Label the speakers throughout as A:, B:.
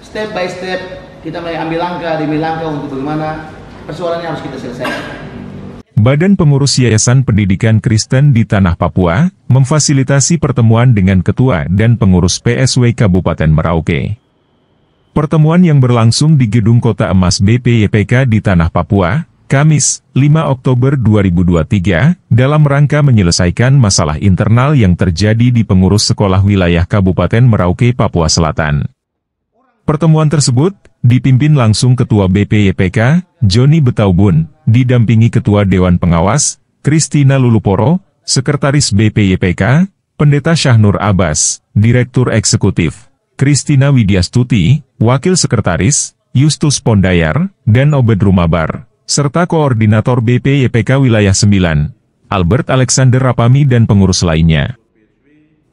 A: step by step kita mulai ambil langkah demi langkah untuk bagaimana persoalannya harus kita selesaikan.
B: Badan Pengurus Yayasan Pendidikan Kristen di Tanah Papua memfasilitasi pertemuan dengan Ketua dan Pengurus PSW Kabupaten Merauke. Pertemuan yang berlangsung di Gedung Kota Emas BPYPK di Tanah Papua, Kamis, 5 Oktober 2023, dalam rangka menyelesaikan masalah internal yang terjadi di pengurus sekolah wilayah Kabupaten Merauke, Papua Selatan. Pertemuan tersebut dipimpin langsung Ketua BPYPK, Joni Betaubun, didampingi Ketua Dewan Pengawas, Kristina Luluporo, Sekretaris BPYPK, Pendeta Syahnur Abbas, Direktur Eksekutif, Kristina Widyastuti, Wakil Sekretaris, Justus Pondayar, dan Obed Rumabar, serta Koordinator BPYPK Wilayah 9, Albert Alexander Rapami dan pengurus lainnya.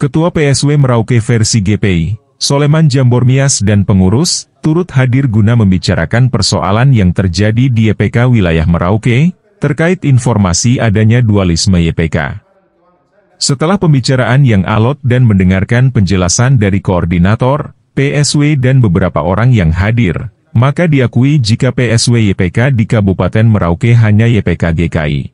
B: Ketua PSW Merauke versi GPI, Soleman Jambormias dan pengurus, turut hadir guna membicarakan persoalan yang terjadi di YPK Wilayah Merauke, terkait informasi adanya dualisme YPK. Setelah pembicaraan yang alot dan mendengarkan penjelasan dari koordinator, PSW dan beberapa orang yang hadir, maka diakui jika PSW YPK di Kabupaten Merauke hanya YPK GKI.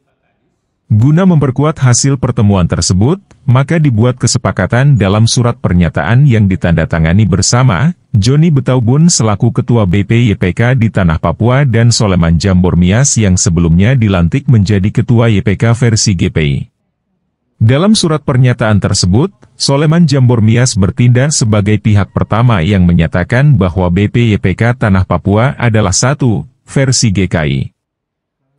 B: Guna memperkuat hasil pertemuan tersebut, maka dibuat kesepakatan dalam surat pernyataan yang ditandatangani bersama, Joni Betaubun selaku Ketua BPYPK di Tanah Papua dan Soleman Jambormias yang sebelumnya dilantik menjadi Ketua YPK versi GPI. Dalam surat pernyataan tersebut, Soleman Jambormias bertindak sebagai pihak pertama yang menyatakan bahwa BPYPK Tanah Papua adalah satu, versi GKI.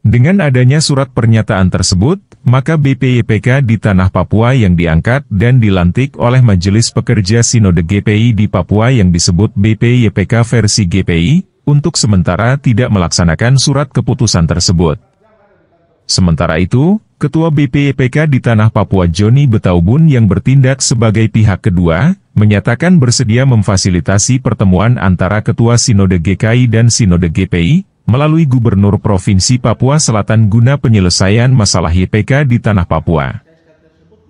B: Dengan adanya surat pernyataan tersebut, maka BPYPK di Tanah Papua yang diangkat dan dilantik oleh Majelis Pekerja Sinode GPI di Papua yang disebut BPYPK versi GPI, untuk sementara tidak melaksanakan surat keputusan tersebut. Sementara itu, Ketua BPYPK di Tanah Papua Joni Betaubun yang bertindak sebagai pihak kedua, menyatakan bersedia memfasilitasi pertemuan antara Ketua Sinode GKI dan Sinode GPI, melalui Gubernur Provinsi Papua Selatan guna penyelesaian masalah YPK di Tanah Papua.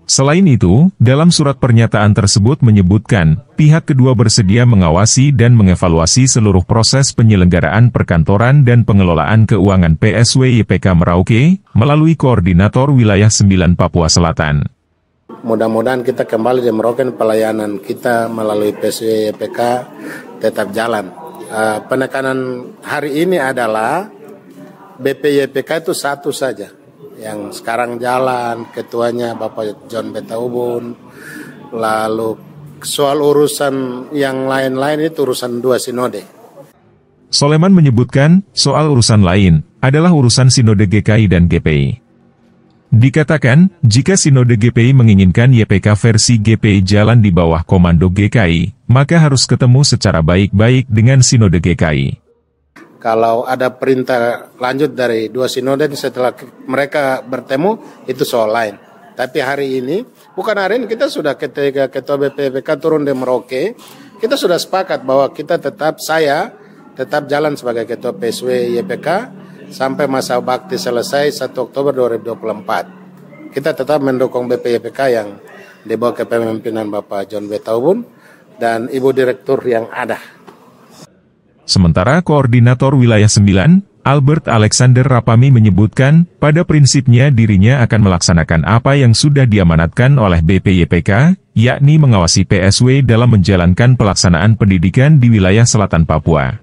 B: Selain itu, dalam surat pernyataan tersebut menyebutkan, pihak kedua bersedia mengawasi dan mengevaluasi seluruh proses penyelenggaraan perkantoran dan pengelolaan keuangan PSW YPK Merauke, melalui Koordinator Wilayah 9 Papua Selatan.
C: Mudah-mudahan kita kembali di Merauke, pelayanan kita melalui PSW YPK tetap jalan. Penekanan hari ini adalah BPYPK itu satu saja yang sekarang jalan, ketuanya Bapak John Betaubun. Lalu soal urusan yang lain-lain itu urusan dua sinode.
B: Soleman menyebutkan soal urusan lain adalah urusan Sinode GKI dan GPI. Dikatakan, jika Sinode GPI menginginkan YPK versi GPI jalan di bawah komando GKI, maka harus ketemu secara baik-baik dengan Sinode GKI.
C: Kalau ada perintah lanjut dari dua sinode setelah mereka bertemu, itu soal lain. Tapi hari ini, bukan hari ini, kita sudah ketika Ketua BPYPK turun di Merauke, kita sudah sepakat bahwa kita saya tetap jalan sebagai Ketua PSW YPK, sampai masa bakti selesai 1 Oktober 2024. Kita tetap mendukung BPYPK yang di bawah kepemimpinan Bapak John Betaubun dan Ibu Direktur yang ada.
B: Sementara Koordinator Wilayah 9, Albert Alexander Rapami menyebutkan, pada prinsipnya dirinya akan melaksanakan apa yang sudah diamanatkan oleh BPYPK, yakni mengawasi PSW dalam menjalankan pelaksanaan pendidikan di wilayah selatan Papua.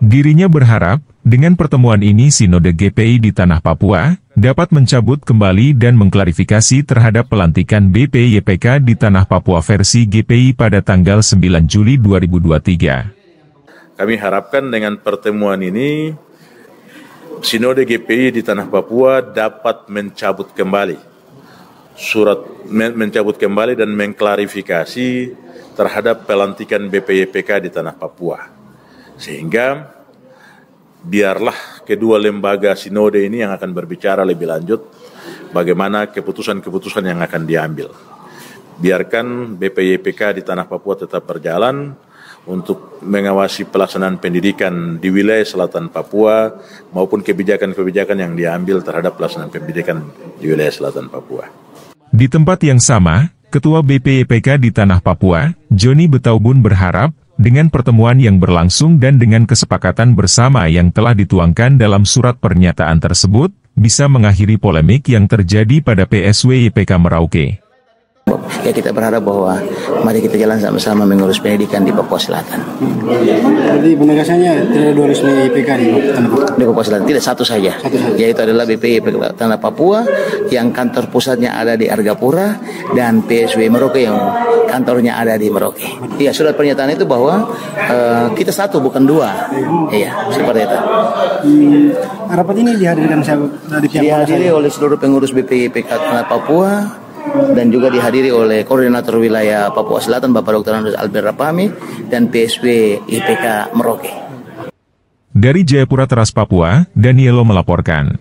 B: Dirinya berharap, dengan pertemuan ini Sinode GPI di Tanah Papua, dapat mencabut kembali dan mengklarifikasi terhadap pelantikan BPYPK di Tanah Papua versi GPI pada tanggal 9 Juli 2023.
D: Kami harapkan dengan pertemuan ini, Sinode GPI di Tanah Papua dapat mencabut kembali dan mengklarifikasi terhadap pelantikan BPYPK di Tanah Papua. Sehingga biarlah kedua lembaga sinode ini yang akan berbicara lebih lanjut bagaimana keputusan-keputusan yang akan diambil. Biarkan BPYPK di Tanah Papua tetap berjalan untuk mengawasi pelaksanaan pendidikan di wilayah selatan Papua maupun kebijakan-kebijakan yang diambil terhadap pelaksanaan pendidikan di wilayah selatan Papua.
B: Di tempat yang sama, Ketua BPYPK di Tanah Papua, Joni Betaubun berharap, Dengan pertemuan yang berlangsung dan dengan kesepakatan bersama yang telah dituangkan dalam surat pernyataan tersebut, bisa mengakhiri polemik yang terjadi pada PSW YPK Merauke.
A: Ya, kita berharap bahwa mari kita jalan sama-sama mengurus pendidikan di Papua Selatan.
E: Jadi penegasannya tidak ada dualisme YPK
A: di Papua Selatan, tidak satu saja. Yaitu adalah BPIPK Tanah Papua yang kantor pusatnya ada di Argapura dan PSW Merauke yang kantornya ada di Merauke. Iya, surat pernyataan itu bahwa kita satu bukan dua. Iya, seperti itu.
E: Rapat ini dihadiri
A: oleh seluruh pengurus BPIPK Tanah Papua dan juga dihadiri oleh Koordinator Wilayah Papua Selatan Bapak Dr. Andres Albert Rapami dan PSW IPK Merauke.
B: Dari Jayapura Teras Papua, Danielo melaporkan.